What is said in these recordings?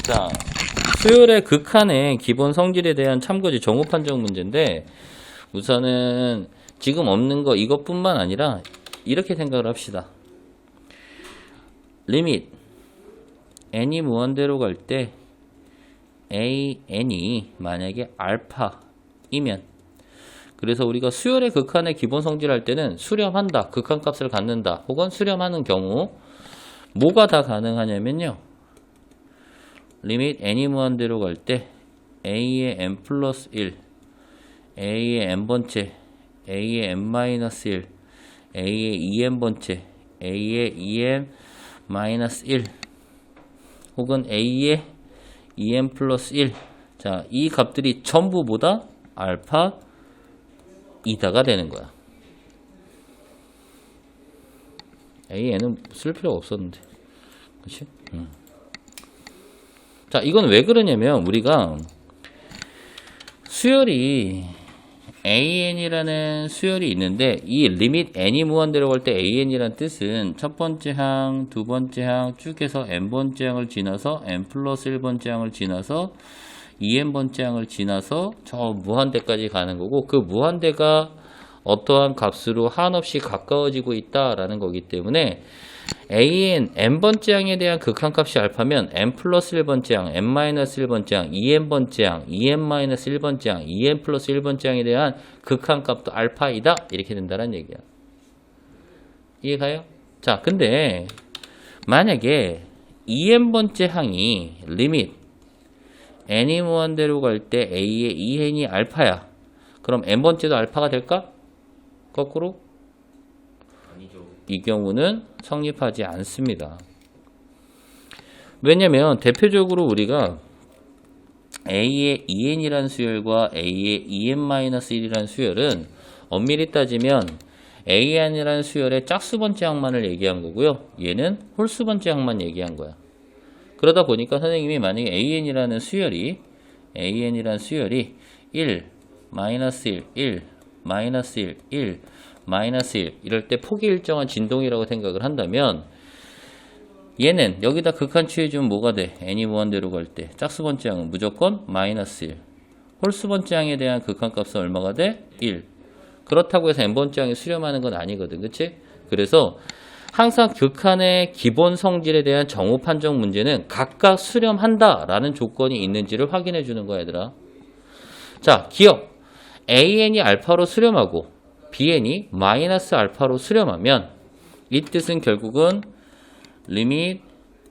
자, 수열의 극한의 기본 성질에 대한 참고지 정오 판정 문제인데, 우선은 지금 없는 거 이것뿐만 아니라 이렇게 생각을 합시다. 리밋 n이 무한대로 갈 때 an이 만약에 알파이면, 그래서 우리가 수열의 극한의 기본 성질 할 때는 수렴한다, 극한값을 갖는다, 혹은 수렴하는 경우 뭐가 다 가능하냐면요, 리밋 n이 무한대로 갈 때 a의 n 플러스 1, a의 n번째, a의 n 마이너스 1, a의 2n번째, a의 2n 마이너스 1, 혹은 a의 2n 플러스 1. 자, 이 값들이 전부 보다 알파 이다가 되는 거야. an은 쓸 필요가 없었는데, 그렇지? 자, 이건 왜 그러냐면, 우리가 수열이 an이라는 수열이 있는데, 이 리밋 n이 무한대로 갈 때 an이라는 뜻은 첫 번째 항, 두 번째 항 쭉 해서 n번째 항을 지나서 n 플러스 1번째 항을 지나서 2n번째 항을 지나서 저 무한대까지 가는 거고, 그 무한대가 어떠한 값으로 한없이 가까워지고 있다라는 거기 때문에 n번째 항에 대한 극한값이 알파면 n 플러스 1번째 항, n 마이너스 1번째 항, 2n번째 항, 2n 마이너스 1번째 항, 2n 플러스 1번째 항에 대한 극한값도 알파이다, 이렇게 된다는 얘기야. 이해가요? 자, 근데 만약에 2n번째 항이 리밋 n이 무한대로 갈 때 a의 2n이 알파야. 그럼 n번째도 알파가 될까? 거꾸로? 아니죠. 이 경우는 성립하지 않습니다. 왜냐면 대표적으로 우리가 a의 2n이라는 수열과 a의 2n-1이라는 수열은 엄밀히 따지면 an이라는 수열의 짝수번째 항만을 얘기한 거고요. 얘는 홀수번째 항만 얘기한 거야. 그러다 보니까 선생님이 만약에 an이라는 수열이 1, 마이너스 1, 1, 마이너스 1, 1, 마이너스 1 이럴 때 폭이 일정한 진동이라고 생각을 한다면, 얘는 여기다 극한 취해주면 뭐가 돼? n이 무한대로 갈 때 짝수번째 항은 무조건 마이너스 1, 홀수번째 항에 대한 극한값은 얼마가 돼? 1. 그렇다고 해서 n번째 항이 수렴하는 건 아니거든, 그치? 그래서 항상 극한의 기본 성질에 대한 정오 판정 문제는 각각 수렴한다 라는 조건이 있는지를 확인해 주는 거야, 얘들아. 자, 기억. an이 알파로 수렴하고 bn이 마이너스 알파로 수렴하면, 이 뜻은 결국은 리밋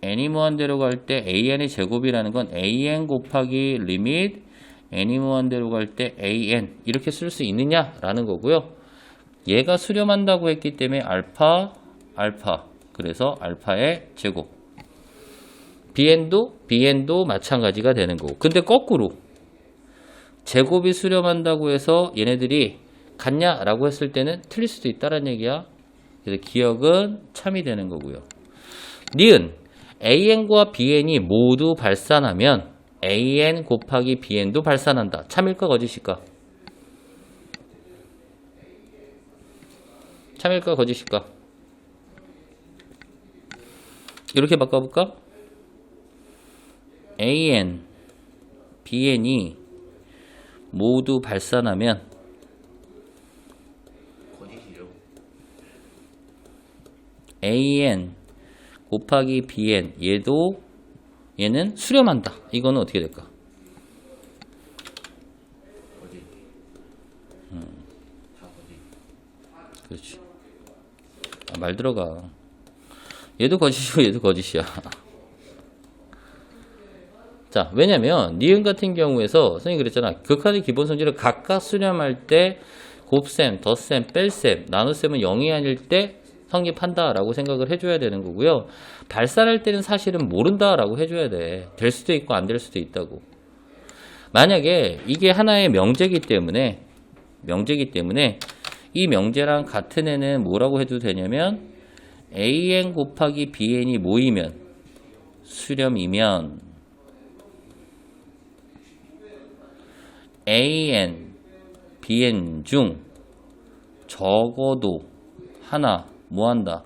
n이 무한대로 갈 때 an의 제곱이라는 건 an 곱하기 리밋 n이 무한대로 갈 때 an, 이렇게 쓸 수 있느냐라는 거고요. 얘가 수렴한다고 했기 때문에 알파, 그래서 알파의 제곱. bn도 마찬가지가 되는 거고. 근데 거꾸로 제곱이 수렴한다고 해서 얘네들이 같냐라고 했을 때는 틀릴 수도 있다는 얘기야. 그래서 기억은 참이 되는 거고요. 니은 an과 bn이 모두 발산하면 an 곱하기 bn도 발산한다. 참일까 거짓일까? 참일까 거짓일까? 이렇게 바꿔볼까? an, bn이 모두 발산하면 거짓이죠. an 곱하기 bn, 얘는 수렴한다. 이거는 어떻게 될까? 거짓. 다 거짓. 그렇지. 말 들어가. 얘도 거짓이고 얘도 거짓이야. 자, 왜냐면 니은 같은 경우에서 선생님이 그랬잖아. 극한의 기본 성질을 각각 수렴할 때 곱셈, 덧셈, 뺄셈, 나눗셈은 0이 아닐 때 성립한다라고 생각을 해줘야 되는 거고요. 발산할 때는 사실은 모른다라고 해줘야 돼. 될 수도 있고 안 될 수도 있다고. 만약에 이게 하나의 명제이기 때문에 이 명제랑 같은 애는 뭐라고 해도 되냐면 an 곱하기 bn이 모이면 수렴이면 an, bn 중 적어도 하나 뭐한다?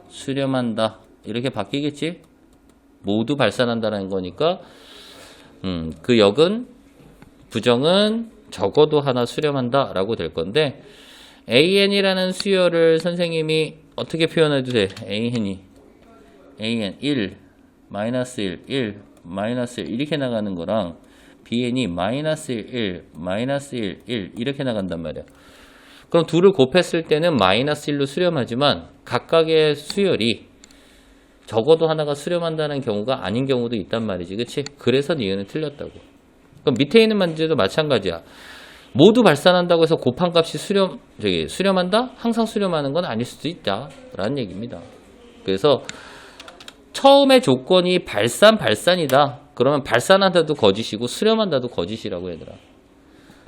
수렴한다. 이렇게 바뀌겠지? 모두 발산한다는 거니까 그 역은 부정은 적어도 하나 수렴한다 라고 될 건데 AN이라는 수열을 선생님이 어떻게 표현해도 돼? AN 1, 마이너스 1, 1, 마이너스 1 이렇게 나가는 거랑 BN이 마이너스 1, 마이너스 1, 1 이렇게 나간단 말이야. 그럼 둘을 곱했을 때는 마이너스 1로 수렴하지만 각각의 수열이 적어도 하나가 수렴한다는 경우가 아닌 경우도 있단 말이지. 그치? 그래서 니은은 틀렸다고. 그럼 밑에 있는 문제도 마찬가지야. 모두 발산한다고 해서 곱한 값이 수렴한다? 항상 수렴하는 건 아닐 수도 있다. 라는 얘기입니다. 그래서 처음에 조건이 발산이다. 그러면 발산한다도 거짓이고 수렴한다도 거짓이라고 얘들아.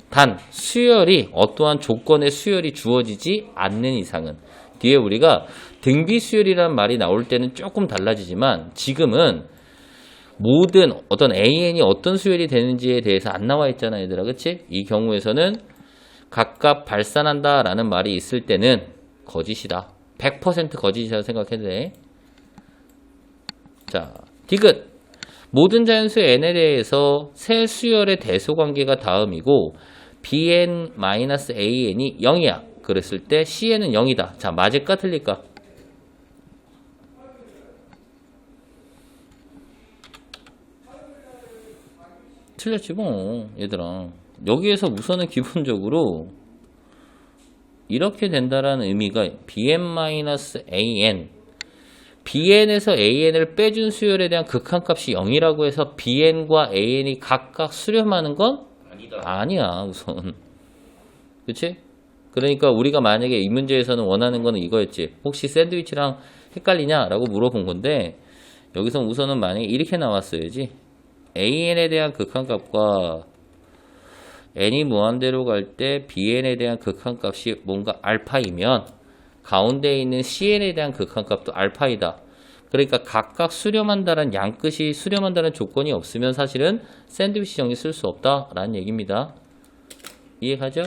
단 수열이 어떠한 조건의 수열이 주어지지 않는 이상은 뒤에 우리가 등비 수열이라는 말이 나올 때는 조금 달라지지만 지금은 모든 어떤 AN이 어떤 수열이 되는지에 대해서 안 나와 있잖아 얘들아. 그치? 이 경우에서는 각각 발산한다 라는 말이 있을 때는 거짓이다. 100% 거짓이라고 생각해도 돼. 자, 디귿. 모든 자연수 n에 대해서 세 수열의 대소관계가 다음이고 bn-an이 0이야. 그랬을 때 cn은 0이다. 자, 맞을까 틀릴까? 틀렸지 뭐 얘들아. 여기에서 우선은 기본적으로 이렇게 된다라는 의미가 bn-an bn에서 an을 빼준 수열에 대한 극한값이 0이라고 해서 bn과 an이 각각 수렴하는 건 아니다. 아니야 우선. 그치? 그러니까 우리가 만약에 이 문제에서는 원하는 거는 이거였지. 혹시 샌드위치랑 헷갈리냐? 라고 물어본 건데 여기서 우선은 만약에 이렇게 나왔어야지. an에 대한 극한값과 n이 무한대로 갈 때 bn에 대한 극한값이 뭔가 알파이면 가운데에 있는 cn에 대한 극한값도 알파이다. 그러니까 각각 수렴한다는 양끝이 수렴한다는 조건이 없으면 사실은 샌드위치 정리 쓸 수 없다라는 얘기입니다. 이해가죠?